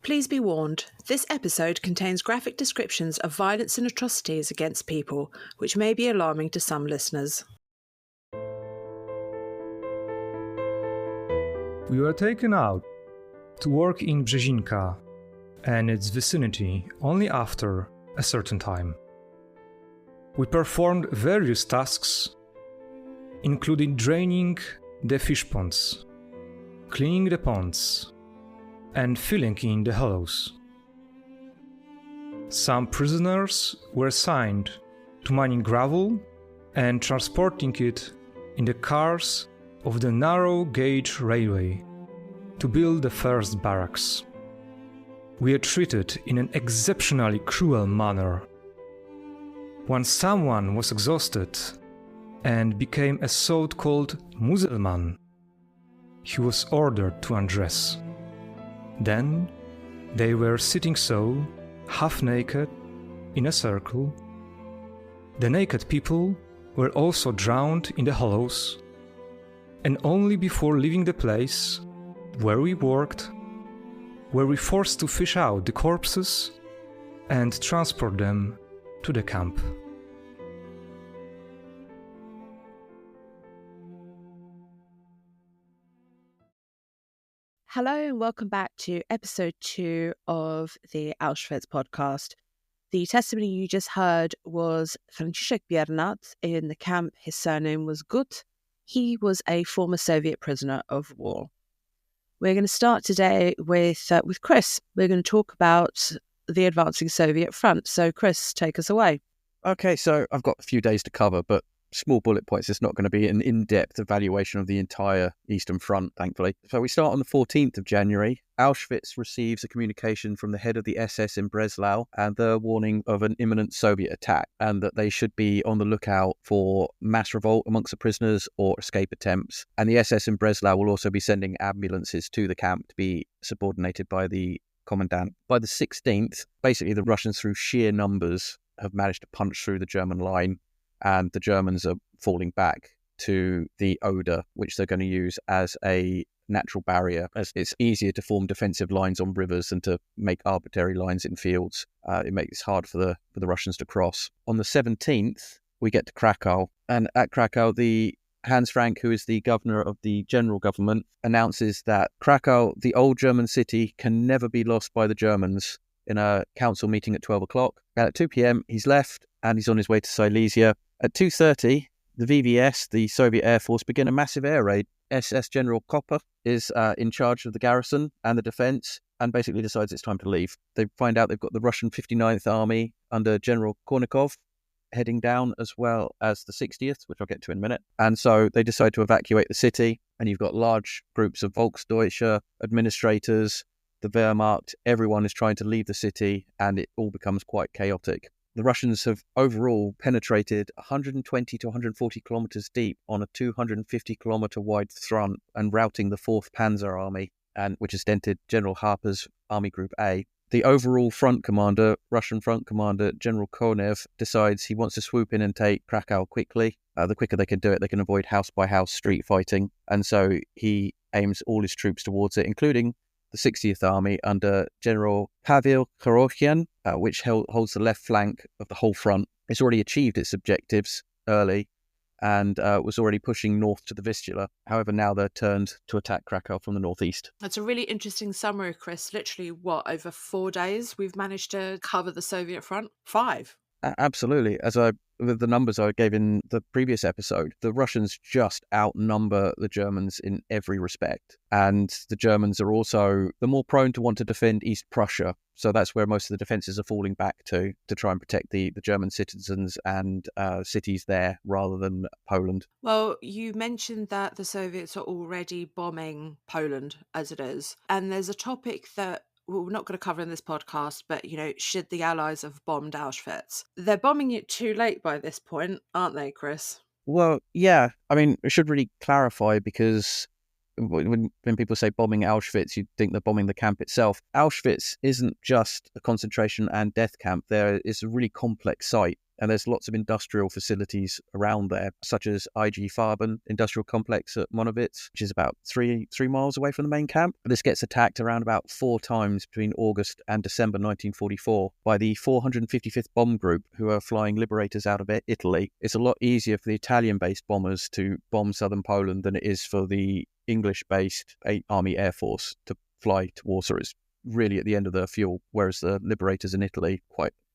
Please be warned, this episode contains graphic descriptions of violence and atrocities against people, which may be alarming to some listeners. We were taken out to work in Brzezinka and its vicinity only after a certain time. We performed various tasks, including draining the fish ponds, cleaning the ponds, and filling in the hollows. Some prisoners were assigned to mining gravel and transporting it in the cars of the narrow gauge railway to build the first barracks. We were treated in an exceptionally cruel manner. When someone was exhausted and became a so-called Muselman, he was ordered to undress. Then they were sitting so, half naked, in a circle. The naked people were also drowned in the hollows, and only before leaving the place where we worked were we forced to fish out the corpses and transport them to the camp. Hello and welcome back to episode 2 of the Auschwitz podcast. The testimony you just heard was Franciszek Biernat in the camp. His surname was Gut. He was a former Soviet prisoner of war. We're going to start today with Chris. We're going to talk about the advancing Soviet front. So Chris, take us away. Okay, so I've got a few days to cover, but small bullet points. It's not going to be an in-depth evaluation of the entire Eastern Front, thankfully. So we start on the 14th of January. Auschwitz receives a communication from the head of the SS in Breslau and the warning of an imminent Soviet attack, and that they should be on the lookout for mass revolt amongst the prisoners or escape attempts. And the SS in Breslau will also be sending ambulances to the camp to be subordinated by the commandant. By the 16th, basically the Russians, through sheer numbers, have managed to punch through the German line, and the Germans are falling back to the Oder, which they're going to use as a natural barrier, as it's easier to form defensive lines on rivers than to make arbitrary lines in fields. It makes it hard for the Russians to cross. On the 17th, we get to Krakow, and at Krakow, the Hans Frank, who is the governor of the general government, announces that Krakow, the old German city, can never be lost by the Germans, in a council meeting at 12 o'clock. And at 2 p.m, he's left and he's on his way to Silesia. At 2:30, the VVS, the Soviet Air Force, begin a massive air raid. SS General Kopper is in charge of the garrison and the defense, and basically decides it's time to leave. They find out they've got the Russian 59th Army under General Kornikov heading down, as well as the 60th, which I'll get to in a minute. And so they decide to evacuate the city, and you've got large groups of Volksdeutsche administrators, the Wehrmacht. Everyone is trying to leave the city, and it all becomes quite chaotic. The Russians have overall penetrated 120 to 140 kilometers deep on a 250 kilometer wide front, and routing the 4th Panzer Army, which has dented General Harper's Army Group A. The overall front commander, Russian front commander, General Konev, decides he wants to swoop in and take Krakow quickly. The quicker they can do it, they can avoid house-by-house street fighting. And so he aims all his troops towards it, including the 60th Army under General Pavel Khorokyan, which holds the left flank of the whole front. It's already achieved its objectives early and was already pushing north to the Vistula. However, now they're turned to attack Krakow from the northeast. That's a really interesting summary, Chris. Literally, over 4 days we've managed to cover the Soviet front? 5. Absolutely. With the numbers I gave in the previous episode, the Russians just outnumber the Germans in every respect. And the Germans are also the more prone to want to defend East Prussia. So that's where most of the defences are falling back to try and protect the German citizens and cities there rather than Poland. Well, you mentioned that the Soviets are already bombing Poland as it is. And there's a topic that we're not going to cover in this podcast, but, should the Allies have bombed Auschwitz? They're bombing it too late by this point, aren't they, Chris? Well, yeah. I mean, we should really clarify, because when people say bombing Auschwitz, you think they're bombing the camp itself. Auschwitz isn't just a concentration and death camp. There is a really complex site. And there's lots of industrial facilities around there, such as IG Farben Industrial Complex at Monowitz, which is about 3 miles away from the main camp. This gets attacked around about 4 times between August and December 1944 by the 455th Bomb Group, who are flying liberators out of Italy. It's a lot easier for the Italian-based bombers to bomb southern Poland than it is for the English-based Army Air Force to fly to Warsaw. It's really at the end of their fuel, whereas the liberators in Italy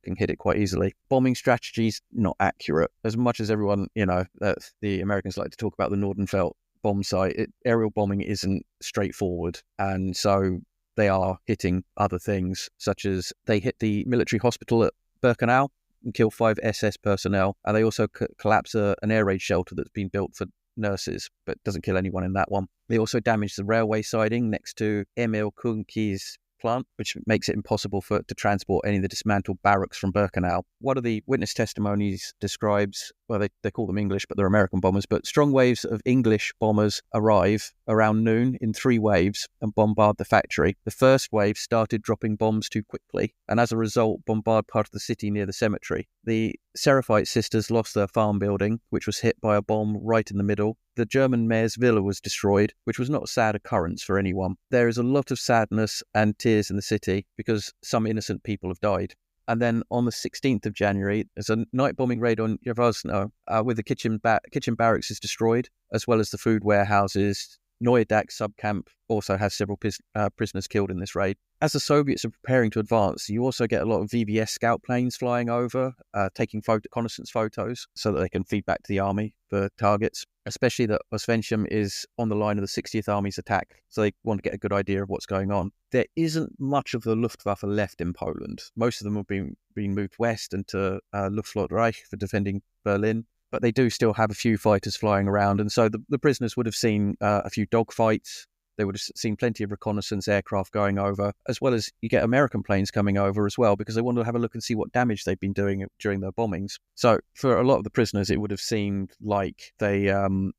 can hit it quite easily. Bombing strategies, not accurate. As much as everyone, the Americans like to talk about the Nordenfelt bomb site, aerial bombing isn't straightforward. And so they are hitting other things, such as they hit the military hospital at Birkenau and kill 5 SS personnel. And they also collapse an air raid shelter that's been built for nurses, but doesn't kill anyone in that one. They also damage the railway siding next to Emil Kuhnke's plant, which makes it impossible to transport any of the dismantled barracks from Birkenau. One of the witness testimonies describes, well, they call them English, but they're American bombers, but strong waves of English bombers arrive around noon in 3 waves and bombard the factory. The first wave started dropping bombs too quickly, and as a result, bombard part of the city near the cemetery. The Seraphite sisters lost their farm building, which was hit by a bomb right in the middle. The German mayor's villa was destroyed, which was not a sad occurrence for anyone. There is a lot of sadness and tears in the city because some innocent people have died. And then on the 16th of January, there's a night bombing raid on Yavazno, where the kitchen barracks is destroyed, as well as the food warehouses. Neuedack subcamp also has several prisoners killed in this raid. As the Soviets are preparing to advance, you also get a lot of VBS scout planes flying over, taking reconnaissance photos so that they can feed back to the army for targets, especially that Oswiecim is on the line of the 60th Army's attack, so they want to get a good idea of what's going on. There isn't much of the Luftwaffe left in Poland. Most of them have been moved west into Luftflotte Reich for defending Berlin. But they do still have a few fighters flying around. And so the prisoners would have seen a few dogfights. They would have seen plenty of reconnaissance aircraft going over, as well as you get American planes coming over as well, because they wanted to have a look and see what damage they've been doing during their bombings. So for a lot of the prisoners, it would have seemed like the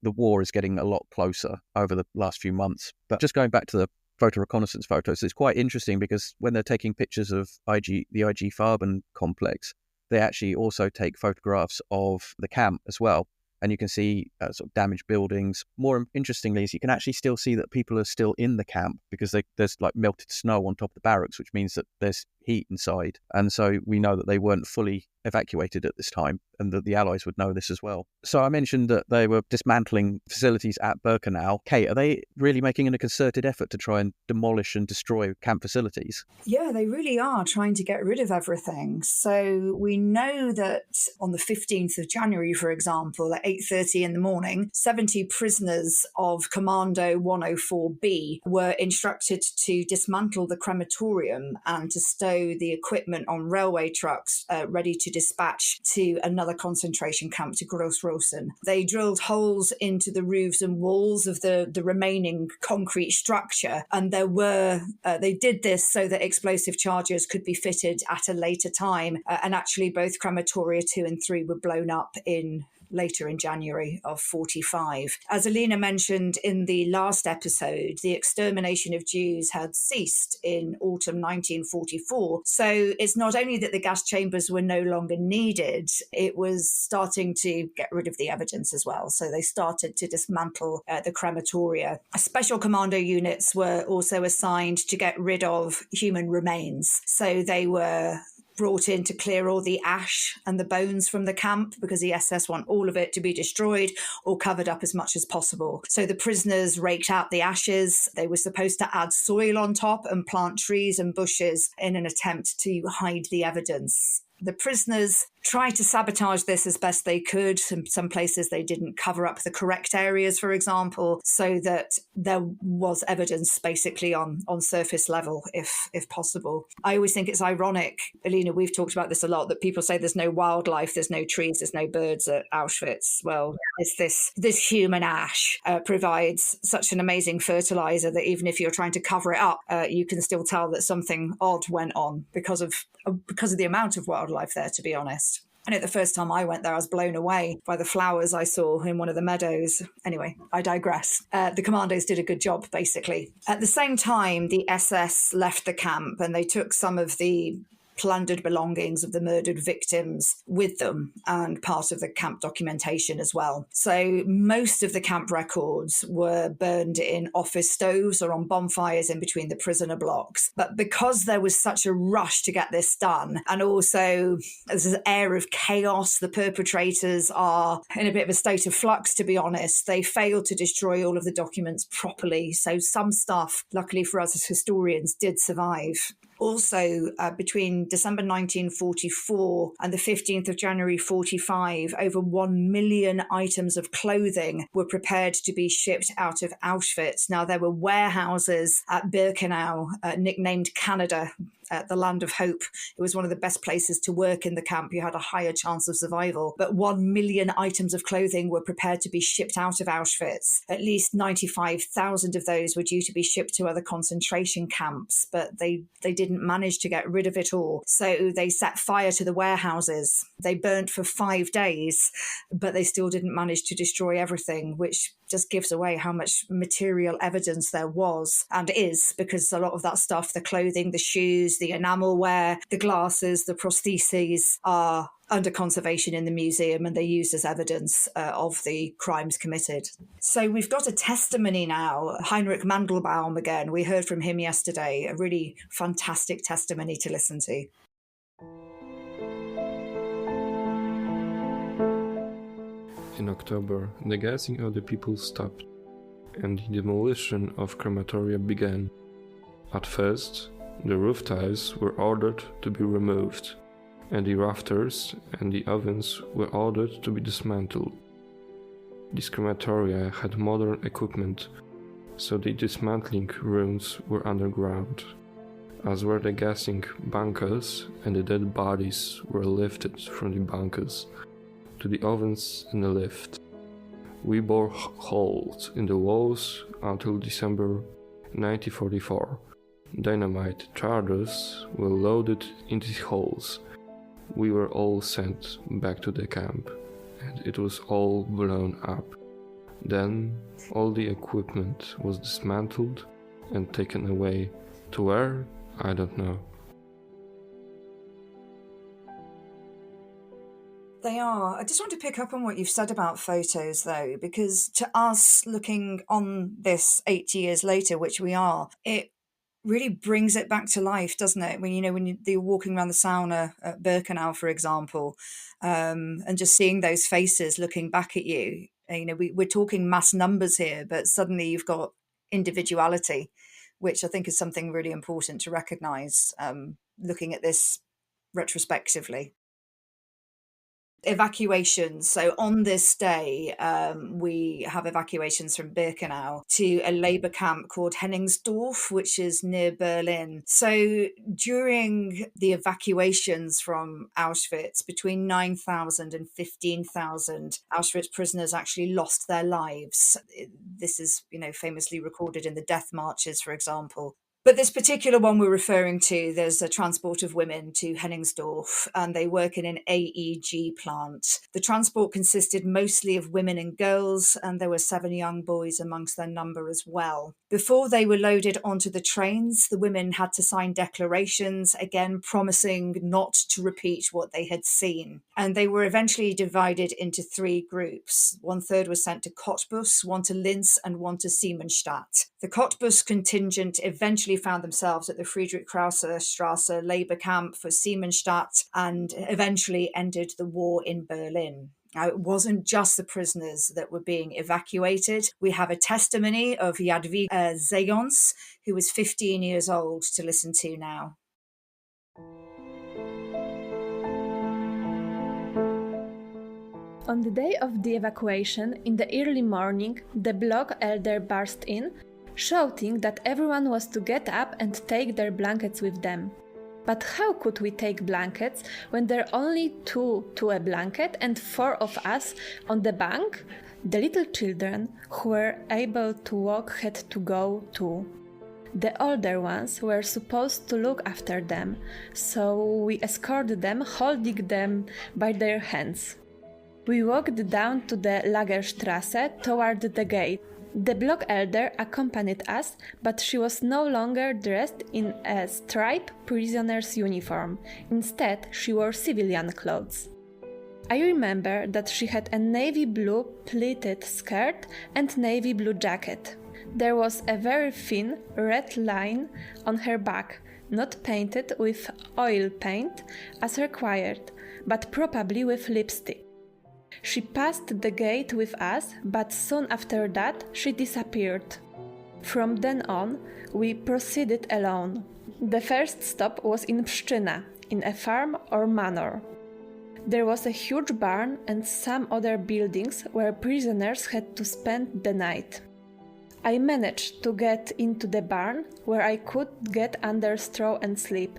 war is getting a lot closer over the last few months. But just going back to the photo reconnaissance photos, it's quite interesting because when they're taking pictures of the IG Farben complex, they actually also take photographs of the camp as well. And you can see sort of damaged buildings. More interestingly is you can actually still see that people are still in the camp because there's like melted snow on top of the barracks, which means that there's heat inside. And so we know that they weren't fully evacuated at this time and that the Allies would know this as well. So I mentioned that they were dismantling facilities at Birkenau. Kate, are they really making a concerted effort to try and demolish and destroy camp facilities? Yeah, they really are trying to get rid of everything. So we know that on the 15th of January, for example, at 8:30 in the morning, 70 prisoners of Commando 104B were instructed to dismantle the crematorium and to stow the equipment on railway trucks ready to dispatch to another concentration camp, to Gross-Rosen. They drilled holes into the roofs and walls of the remaining concrete structure, and they did this so that explosive charges could be fitted at a later time, and actually both crematoria 2 and 3 were blown up later in January of 45. As Alina mentioned in the last episode, the extermination of Jews had ceased in autumn 1944. So it's not only that the gas chambers were no longer needed, it was starting to get rid of the evidence as well. So they started to dismantle the crematoria. Special commando units were also assigned to get rid of human remains. So they were brought in to clear all the ash and the bones from the camp because the SS want all of it to be destroyed or covered up as much as possible. So the prisoners raked out the ashes. They were supposed to add soil on top and plant trees and bushes in an attempt to hide the evidence. The prisoners tried to sabotage this as best they could. In some places they didn't cover up the correct areas, for example, so that there was evidence basically on surface level, if possible. I always think it's ironic, Alina, we've talked about this a lot, that people say there's no wildlife, there's no trees, there's no birds at Auschwitz. Well, it's this human ash provides such an amazing fertilizer that even if you're trying to cover it up, you can still tell that something odd went on because of the amount of wildlife there, to be honest. I know the first time I went there, I was blown away by the flowers I saw in one of the meadows. Anyway, I digress. The commandos did a good job, basically. At the same time, the SS left the camp and they took some of the plundered belongings of the murdered victims with them, and part of the camp documentation as well. So most of the camp records were burned in office stoves or on bonfires in between the prisoner blocks. But because there was such a rush to get this done, and also there's an air of chaos, the perpetrators are in a bit of a state of flux, to be honest. They failed to destroy all of the documents properly. So some stuff, luckily for us as historians, did survive. Also, between December 1944 and the 15th of January 45, over 1 million items of clothing were prepared to be shipped out of Auschwitz. Now, there were warehouses at Birkenau, nicknamed Canada, the land of hope. It was one of the best places to work in the camp. You had a higher chance of survival. But 1 million items of clothing were prepared to be shipped out of Auschwitz. At least 95,000 of those were due to be shipped to other concentration camps, but they didn't manage to get rid of it all. So they set fire to the warehouses. They burnt for 5 days, but they still didn't manage to destroy everything, which just gives away how much material evidence there was and is, because a lot of that stuff, the clothing, the shoes, the enamelware, the glasses, the prostheses, are under conservation in the museum, and they're used as evidence of the crimes committed. So we've got a testimony now. Heinrich Mandelbaum again. We heard from him yesterday, a really fantastic testimony to listen to. In October, the gassing of the people stopped, and the demolition of crematoria began. At first, the roof tiles were ordered to be removed, and the rafters and the ovens were ordered to be dismantled. These crematoria had modern equipment, so the dismantling rooms were underground, as were the gassing bunkers, and the dead bodies were lifted from the bunkers to the ovens in the lift. We bored holes in the walls until December 1944. Dynamite charges were loaded into the holes. We were all sent back to the camp, and it was all blown up. Then all the equipment was dismantled and taken away. To where? I don't know. They are. I just want to pick up on what you've said about photos, though, because to us, looking on this 80 years later, which we are, it really brings it back to life, doesn't it? When you're walking around the sauna at Birkenau, for example, and just seeing those faces looking back at you. We're talking mass numbers here, but suddenly you've got individuality, which I think is something really important to recognise, looking at this retrospectively. Evacuations. So on this day, we have evacuations from Birkenau to a labour camp called Henningsdorf, which is near Berlin. So during the evacuations from Auschwitz, between 9,000 and 15,000 Auschwitz prisoners actually lost their lives. This is, famously recorded in the death marches, for example. But this particular one we're referring to, there's a transport of women to Henningsdorf, and they work in an AEG plant. The transport consisted mostly of women and girls, and there were 7 young boys amongst their number as well. Before they were loaded onto the trains, the women had to sign declarations, again promising not to repeat what they had seen. And they were eventually divided into 3 groups. 1/3 was sent to Cottbus, 1 to Linz, and 1 to Siemensstadt. The Cottbus contingent eventually found themselves at the Friedrich-Krause-Strasse labour camp for Siemensstadt, and eventually ended the war in Berlin. Now, it wasn't just the prisoners that were being evacuated. We have a testimony of Jadwiga Zając, who was 15 years old, to listen to now. On the day of the evacuation, in the early morning, the block elder burst in, shouting that everyone was to get up and take their blankets with them. But how could we take blankets when there are only 2 to a blanket and 4 of us on the bunk? The little children who were able to walk had to go too. The older ones were supposed to look after them, so we escorted them, holding them by their hands. We walked down to the Lagerstrasse toward the gate. The block elder accompanied us, but she was no longer dressed in a striped prisoner's uniform. Instead, she wore civilian clothes. I remember that she had a navy blue pleated skirt and navy blue jacket. There was a very thin red line on her back, not painted with oil paint as required, but probably with lipstick. She passed the gate with us, but soon after that she disappeared. From then on, we proceeded alone. The first stop was in Pszczyna, in a farm or manor. There was a huge barn and some other buildings where prisoners had to spend the night. I managed to get into the barn, where I could get under straw and sleep.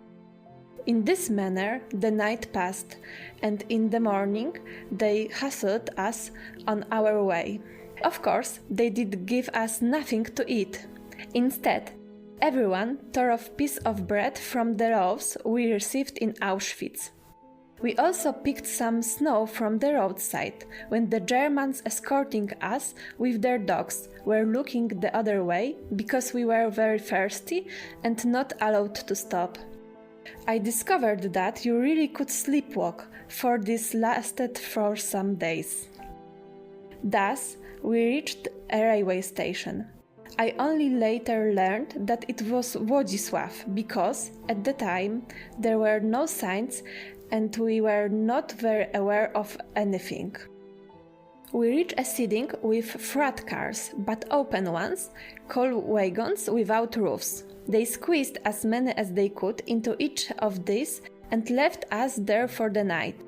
In this manner the night passed, and in the morning they hustled us on our way. Of course, they did give us nothing to eat. Instead, everyone tore off a piece of bread from the loaves we received in Auschwitz. We also picked some snow from the roadside, when the Germans escorting us with their dogs were looking the other way because we were very thirsty and not allowed to stop. I discovered that you really could sleepwalk, for this lasted for some days. Thus, we reached a railway station. I only later learned that it was Władysław because, at the time, there were no signs and we were not very aware of anything. We reached a siding with freight cars, but open ones, coal wagons without roofs. They squeezed as many as they could into each of these and left us there for the night.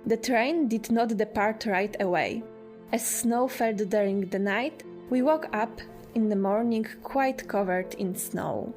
The train did not depart right away. As snow fell during the night, we woke up in the morning quite covered in snow.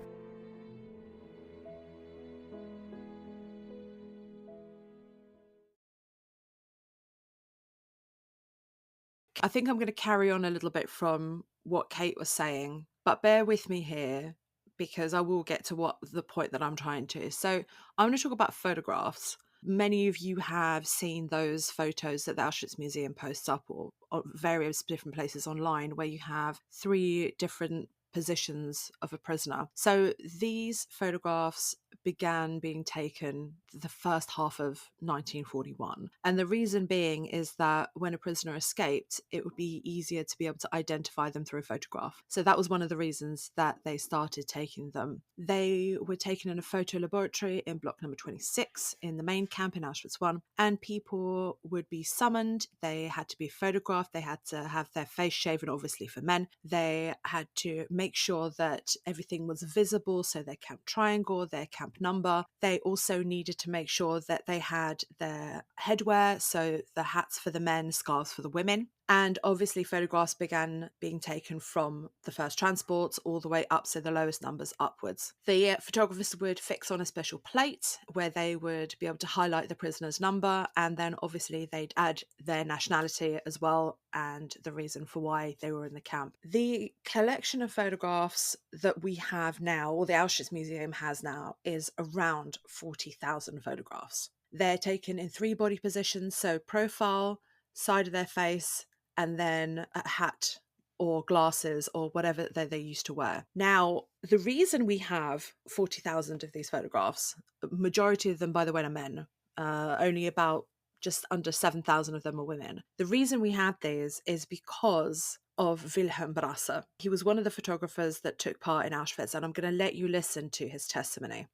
I think I'm going to carry on a little bit from what Kate was saying, but bear with me here because I will get to what the point that I'm trying to. So I'm going to talk about photographs. Many of you have seen those photos that the Auschwitz Museum posts up or various different places online where you have 3 different positions of a prisoner. So these photographs began being taken the first half of 1941. And the reason being is that when a prisoner escaped, it would be easier to be able to identify them through a photograph. So that was one of the reasons that they started taking them. They were taken in a photo laboratory in block number 26 in the main camp in Auschwitz I, and people would be summoned. They had to be photographed. They had to have their face shaven, obviously for men. They had to make sure that everything was visible, so their camp triangle, their camp number. They also needed to make sure that they had their headwear, so the hats for the men, scarves for the women. And obviously photographs began being taken from the first transports all the way up, so the lowest numbers upwards. The photographers would fix on a special plate where they would be able to highlight the prisoner's number, and then obviously they'd add their nationality as well and the reason for why they were in the camp. The collection of photographs that we have now, or the Auschwitz Museum has now, is around 40,000 photographs. They're taken in 3 body positions, so profile, side of their face, and then a hat or glasses or whatever they used to wear. Now, the reason we have 40,000 of these photographs, majority of them, by the way, are men, only about just under 7,000 of them are women. The reason we had these is because of Wilhelm Brasse. He was one of the photographers that took part in Auschwitz, and I'm going to let you listen to his testimony.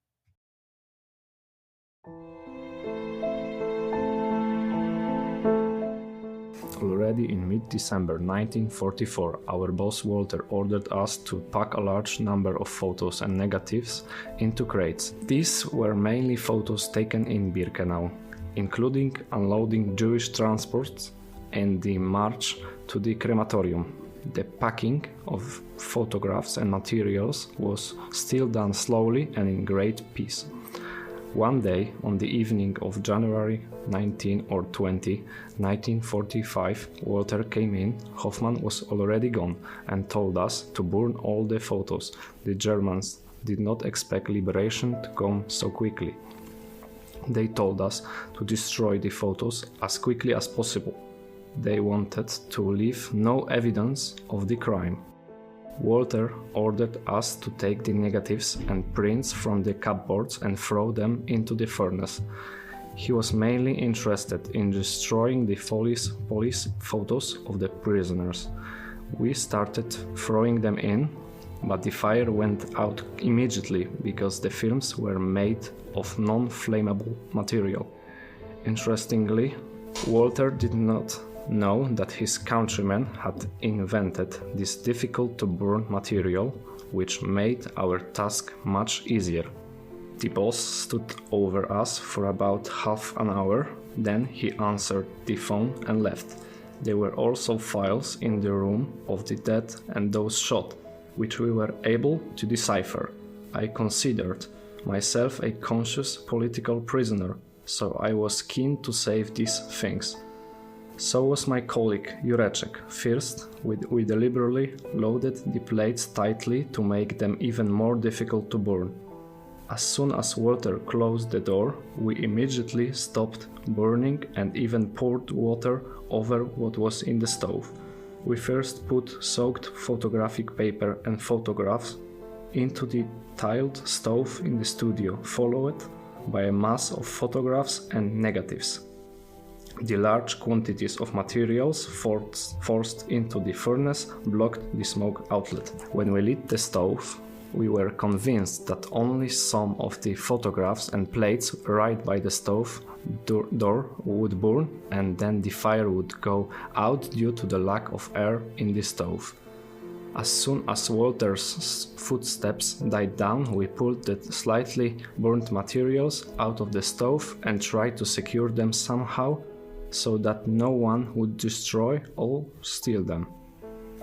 Already in mid-December 1944, our boss Walter ordered us to pack a large number of photos and negatives into crates. These were mainly photos taken in Birkenau, including unloading Jewish transports and the march to the crematorium. The packing of photographs and materials was still done slowly and in great peace. One day, on the evening of January 19 or 20, 1945, Walter came in. Hoffman was already gone and told us to burn all the photos. The Germans did not expect liberation to come so quickly. They told us to destroy the photos as quickly as possible. They wanted to leave no evidence of the crime. Walter ordered us to take the negatives and prints from the cupboards and throw them into the furnace. He was mainly interested in destroying the police photos of the prisoners. We started throwing them in, but the fire went out immediately because the films were made of non-flammable material. Interestingly, Walter did not know that his countrymen had invented this difficult-to-burn material, which made our task much easier. The boss stood over us for about half an hour, then he answered the phone and left. There were also files in the room of the dead and those shot, which we were able to decipher. I considered myself a conscious political prisoner, so I was keen to save these things. So was my colleague Jureczek. First, we deliberately loaded the plates tightly to make them even more difficult to burn. As soon as Walter closed the door, we immediately stopped burning and even poured water over what was in the stove. We first put soaked photographic paper and photographs into the tiled stove in the studio, followed by a mass of photographs and negatives. The large quantities of materials forced into the furnace blocked the smoke outlet. When we lit the stove, we were convinced that only some of the photographs and plates right by the stove door would burn, and then the fire would go out due to the lack of air in the stove. As soon as Walter's footsteps died down, we pulled the slightly burnt materials out of the stove and tried to secure them somehow so that no one would destroy or steal them.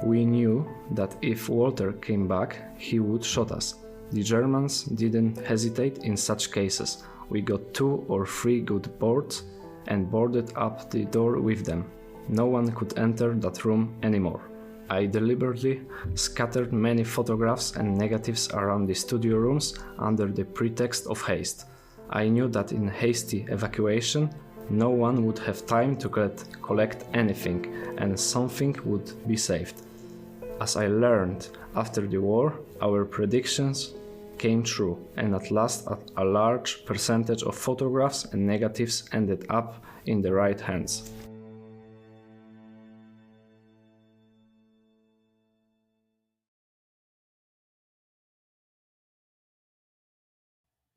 We knew that if Walter came back, he would shoot us. The Germans didn't hesitate in such cases. We got 2 or 3 good boards and boarded up the door with them. No one could enter that room anymore. I deliberately scattered many photographs and negatives around the studio rooms under the pretext of haste. I knew that in hasty evacuation, no one would have time to collect anything, and something would be saved. As I learned after the war, our predictions came true, and at last a large percentage of photographs and negatives ended up in the right hands.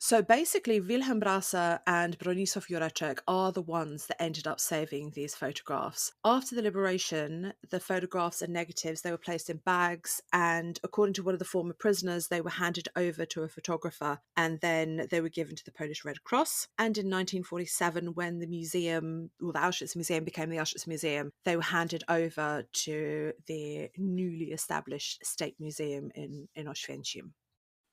So basically, Wilhelm Brasse and Bronisław Jureczek are the ones that ended up saving these photographs. After the liberation, the photographs and negatives, they were placed in bags, and according to one of the former prisoners, they were handed over to a photographer, and then they were given to the Polish Red Cross. And in 1947, when the museum, well, the Auschwitz Museum became the Auschwitz Museum, they were handed over to the newly established State Museum in Oświęcim.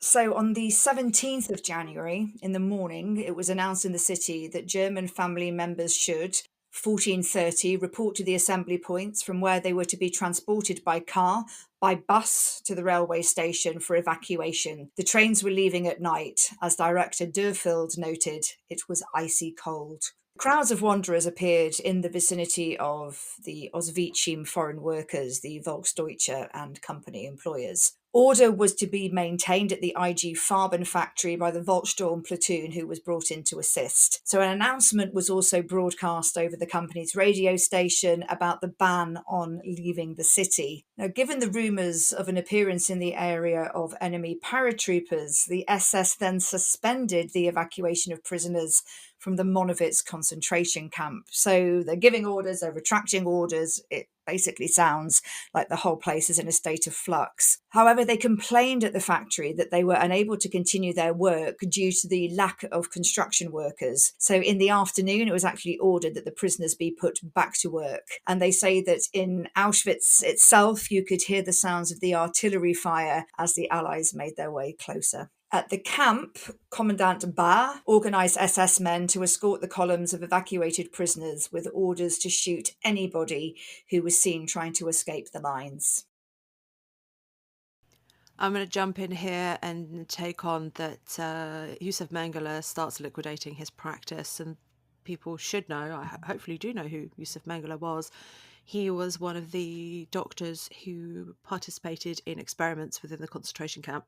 So on the 17th of January, in the morning, it was announced in the city that German family members should, 14:30, report to the assembly points from where they were to be transported by car, by bus to the railway station for evacuation. The trains were leaving at night. As director Dürfeld noted, it was icy cold. Crowds of wanderers appeared in the vicinity of the Auschwitzim foreign workers, the Volksdeutsche and company employers. Order was to be maintained at the IG Farben factory by the Volkssturm platoon, who was brought in to assist. So an announcement was also broadcast over the company's radio station about the ban on leaving the city. Now, given the rumours of an appearance in the area of enemy paratroopers, the SS then suspended the evacuation of prisoners from the Monowitz concentration camp. So they're giving orders, they're retracting orders. It basically sounds like the whole place is in a state of flux. However, they complained at the factory that they were unable to continue their work due to the lack of construction workers. So in the afternoon, it was actually ordered that the prisoners be put back to work. And they say that in Auschwitz itself, you could hear the sounds of the artillery fire as the Allies made their way closer. At the camp, Commandant Bahr organised SS men to escort the columns of evacuated prisoners with orders to shoot anybody who was seen trying to escape the lines. I'm going to jump in here and take on that Józef Mengele starts liquidating his practice, and people should know, I hopefully do know who Józef Mengele was. He was one of the doctors who participated in experiments within the concentration camp,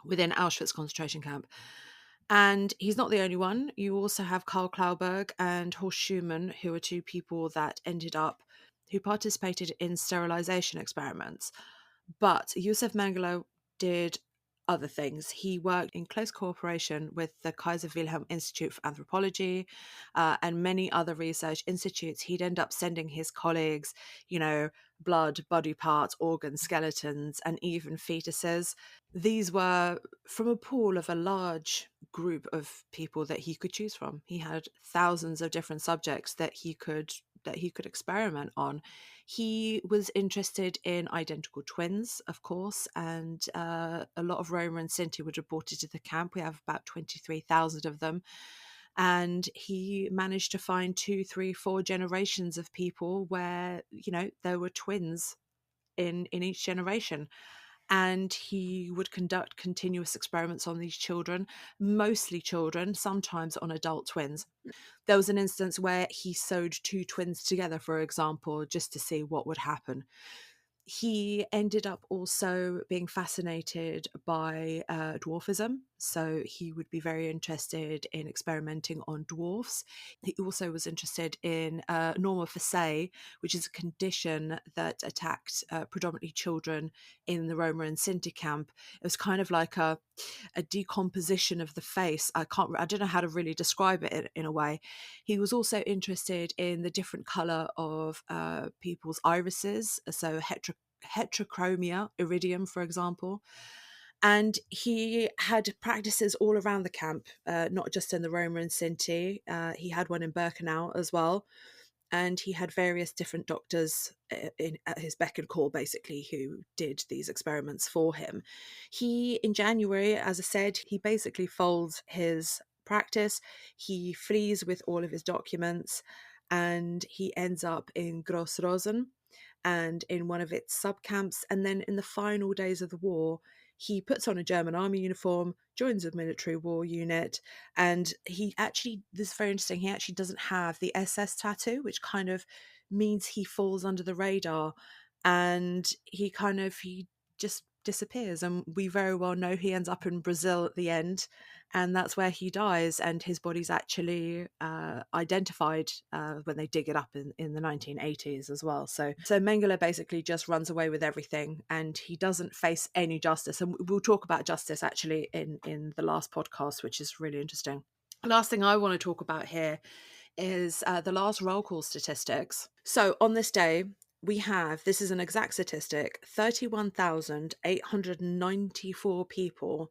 within Auschwitz concentration camp. And he's not the only one. You also have Karl Klauberg and Horst Schumann, who are two people that who participated in sterilization experiments. But Josef Mengele did other things. He worked in close cooperation with the Kaiser Wilhelm Institute for Anthropology and many other research institutes. He'd end up sending his colleagues, blood, body parts, organs, skeletons, and even fetuses. These were from a pool of a large group of people that he could choose from. He had thousands of different subjects that he could experiment on. He was interested in identical twins, of course, and a lot of Roma and Sinti were deported to the camp. We have about 23,000 of them. And he managed to find 2, 3, 4 generations of people where, there were twins in each generation. And he would conduct continuous experiments on these children, mostly children, sometimes on adult twins. There was an instance where he sewed 2 twins together, for example, just to see what would happen. He ended up also being fascinated by dwarfism. So he would be very interested in experimenting on dwarfs. He also was interested in norma faciei, which is a condition that attacked predominantly children in the Roma and Sinti camp. It was kind of like a decomposition of the face. I don't know how to really describe it in a way. He was also interested in the different color of people's irises, so heterochromia, iridium, for example. And he had practices all around the camp, not just in the Roma and Sinti. He had one in Birkenau as well. And he had various different doctors at his beck and call, basically, who did these experiments for him. In January, as I said, he basically folds his practice. He flees with all of his documents, and he ends up in Gross-Rosen and in one of its subcamps. And then in the final days of the war, he puts on a German army uniform, joins a military war unit, and this is very interesting, he actually doesn't have the SS tattoo, which kind of means he falls under the radar, and he just disappears. And we very well know he ends up in Brazil at the end, and that's where he dies, and his body's actually identified when they dig it up in the 1980s as well. So Mengele basically just runs away with everything, and he doesn't face any justice. And we'll talk about justice actually in the last podcast, which is really interesting. Last thing I want to talk about here is the last roll call statistics. So on this day, we have, this is an exact statistic, 31,894 people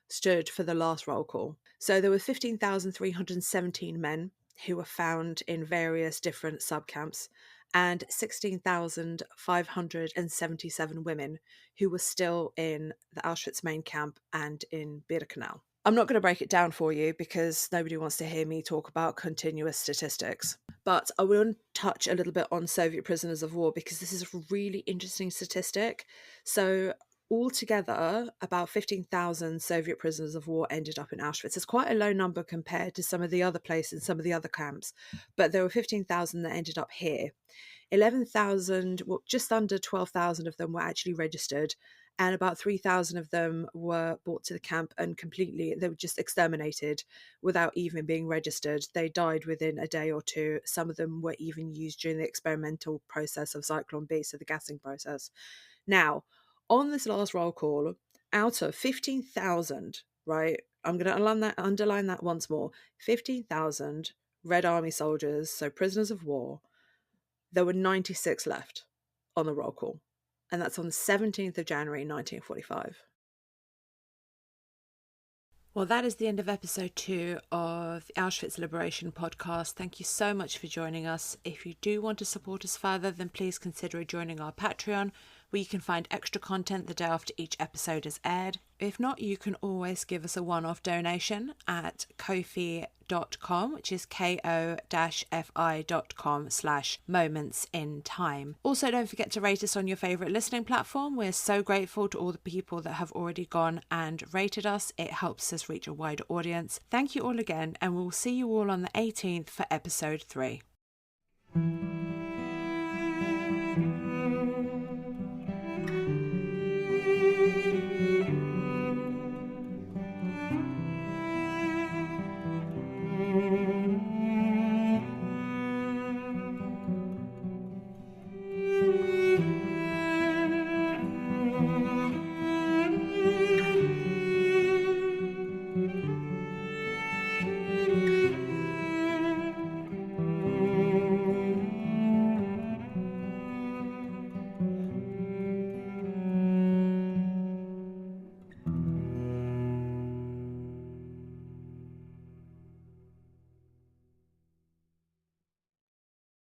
stood for the last roll call. So there were 15,317 men who were found in various different subcamps, and 16,577 women who were still in the Auschwitz main camp and in Birkenau. I'm not going to break it down for you because nobody wants to hear me talk about continuous statistics. But I will touch a little bit on Soviet prisoners of war because this is a really interesting statistic. So altogether, about 15,000 Soviet prisoners of war ended up in Auschwitz. It's quite a low number compared to some of the other places, some of the other camps. But there were 15,000 that ended up here. 11,000, well, just under 12,000 of them were actually registered, and about 3,000 of them were brought to the camp and they were just exterminated without even being registered. They died within a day or two. Some of them were even used during the experimental process of Zyklon B, so the gassing process. Now, on this last roll call, out of 15,000, right, I'm going to underline that once more, 15,000 Red Army soldiers, so prisoners of war, there were 96 left on the roll call. And that's on the 17th of January, 1945. Well, that is the end of episode 2 of the Auschwitz Liberation podcast. Thank you so much for joining us. If you do want to support us further, then please consider joining our Patreon, where you can find extra content the day after each episode is aired. If not, you can always give us a one-off donation at ko-fi.com, which is ko-fi.com/momentsin-time. Also, don't forget to rate us on your favourite listening platform. We're so grateful to all the people that have already gone and rated us. It helps us reach a wider audience. Thank you all again, and we'll see you all on the 18th for episode 3.